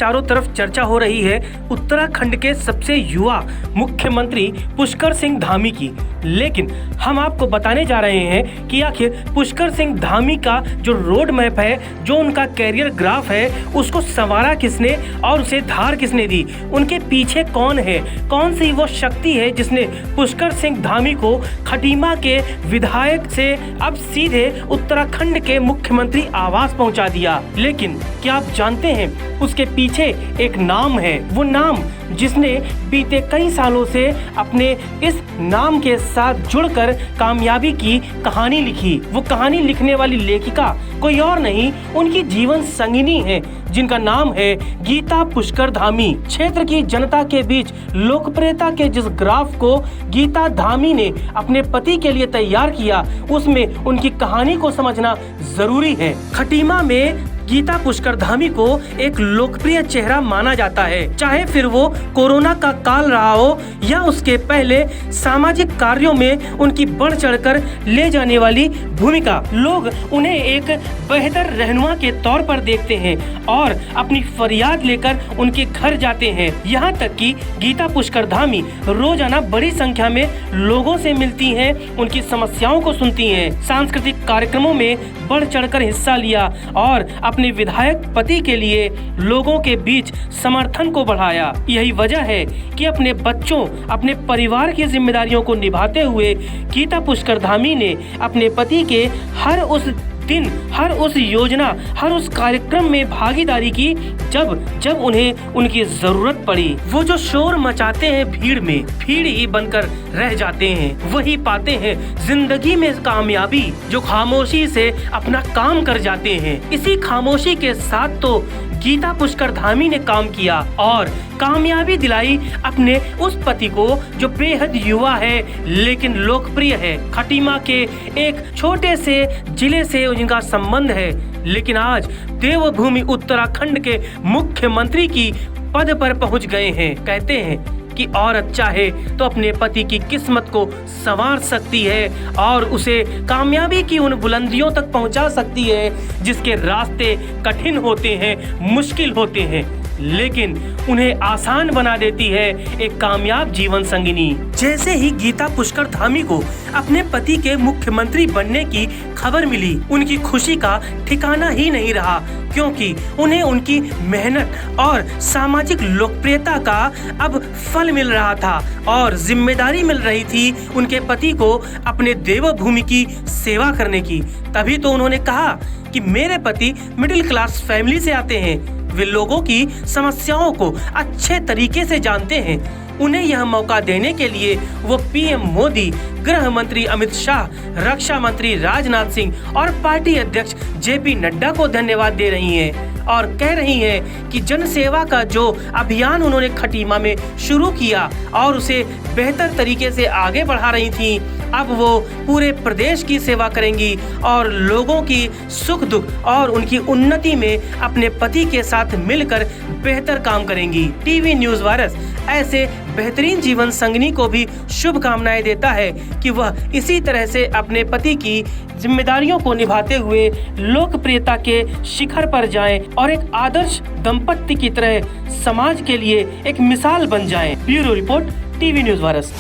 चारों तरफ चर्चा हो रही है उत्तराखंड के सबसे युवा मुख्यमंत्री पुष्कर सिंह धामी की। लेकिन हम आपको बताने जा रहे हैं कि आखिर पुष्कर सिंह धामी का जो रोड मैप है, जो उनका कैरियर ग्राफ है, उसको संवारा किसने और उसे धार किसने दी, उनके पीछे कौन है, कौन सी वो शक्ति है जिसने पुष्कर सिंह धामी को खटीमा के विधायक से अब सीधे उत्तराखंड के मुख्यमंत्री आवास पहुंचा दिया। लेकिन क्या आप जानते हैं उसके पीछे एक नाम है, वो नाम जिसने बीते कई सालों से अपने इस नाम के साथ जुड़कर कामयाबी की कहानी लिखी। वो कहानी लिखने वाली लेखिका कोई और नहीं, उनकी जीवन संगिनी है, जिनका नाम है गीता पुष्कर धामी। क्षेत्र की जनता के बीच लोकप्रियता के जिस ग्राफ को गीता धामी ने अपने पति के लिए तैयार किया, उसमें उनकी कहानी को समझना जरूरी है। खटीमा में गीता पुष्कर धामी को एक लोकप्रिय चेहरा माना जाता है, चाहे फिर वो कोरोना का काल रहा हो या उसके पहले सामाजिक कार्यों में उनकी बढ़ चढ़कर ले जाने वाली भूमिका। लोग उन्हें एक बेहतर रहनुमा के तौर पर देखते हैं और अपनी फरियाद लेकर उनके घर जाते हैं। यहाँ तक कि गीता पुष्कर धामी रोजाना बड़ी संख्या में लोगों से मिलती हैं, उनकी समस्याओं को सुनती हैं, सांस्कृतिक कार्यक्रमों में बढ़ चढ़कर हिस्सा लिया और अपने विधायक पति के लिए लोगों के बीच समर्थन को बढ़ाया। यही वजह है कि अपने बच्चों, अपने परिवार की जिम्मेदारियों को निभाते हुए गीता पुष्कर धामी ने अपने पति के हर उस दिन, हर उस योजना, हर उस कार्यक्रम में भागीदारी की जब उन्हें उनकी जरूरत पड़ी। वो जो शोर मचाते हैं भीड़ में, भीड़ ही बनकर रह जाते हैं, वही पाते हैं जिंदगी में कामयाबी, जो खामोशी से अपना काम कर जाते हैं। इसी खामोशी के साथ तो गीता पुष्कर धामी ने काम किया और कामयाबी दिलाई अपने उस पति को जो बेहद युवा है लेकिन लोकप्रिय है। खटीमा के एक छोटे से जिले से उनका संबंध है, लेकिन आज देवभूमि उत्तराखंड के मुख्यमंत्री की पद पर पहुंच गए हैं। कहते हैं कि औरत चाहे तो अपने पति की किस्मत को संवार सकती है और उसे कामयाबी की उन बुलंदियों तक पहुंचा सकती है जिसके रास्ते कठिन होते हैं, मुश्किल होते हैं, लेकिन उन्हें आसान बना देती है एक कामयाब जीवन संगिनी। जैसे ही गीता पुष्कर धामी को अपने पति के मुख्यमंत्री बनने की खबर मिली, उनकी खुशी का ठिकाना ही नहीं रहा, क्योंकि उन्हें उनकी मेहनत और सामाजिक लोकप्रियता का अब फल मिल रहा था और जिम्मेदारी मिल रही थी उनके पति को अपने देवभूमि की सेवा करने की। तभी तो उन्होंने कहा कि मेरे पति मिडिल क्लास फैमिली से आते हैं, वे लोगों की समस्याओं को अच्छे तरीके से जानते हैं। उन्हें यह मौका देने के लिए वो पीएम मोदी, गृह मंत्री अमित शाह, रक्षा मंत्री राजनाथ सिंह और पार्टी अध्यक्ष जेपी नड्डा को धन्यवाद दे रही हैं और कह रही हैं कि जन सेवा का जो अभियान उन्होंने खटीमा में शुरू किया और उसे बेहतर तरीके से आगे बढ़ा रही थी, अब वो पूरे प्रदेश की सेवा करेंगी और लोगों की सुख दुख और उनकी उन्नति में अपने पति के साथ मिलकर बेहतर काम करेंगी। टीवी न्यूज़ वायरस ऐसे बेहतरीन जीवन संगिनी को भी शुभकामनाएं देता है कि वह इसी तरह से अपने पति की जिम्मेदारियों को निभाते हुए लोकप्रियता के शिखर पर जाएं और एक आदर्श दंपत्ति की तरह समाज के लिए एक मिसाल बन जाएं। Bureau report, TV news virus.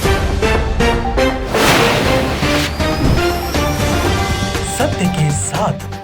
सत्य के साथ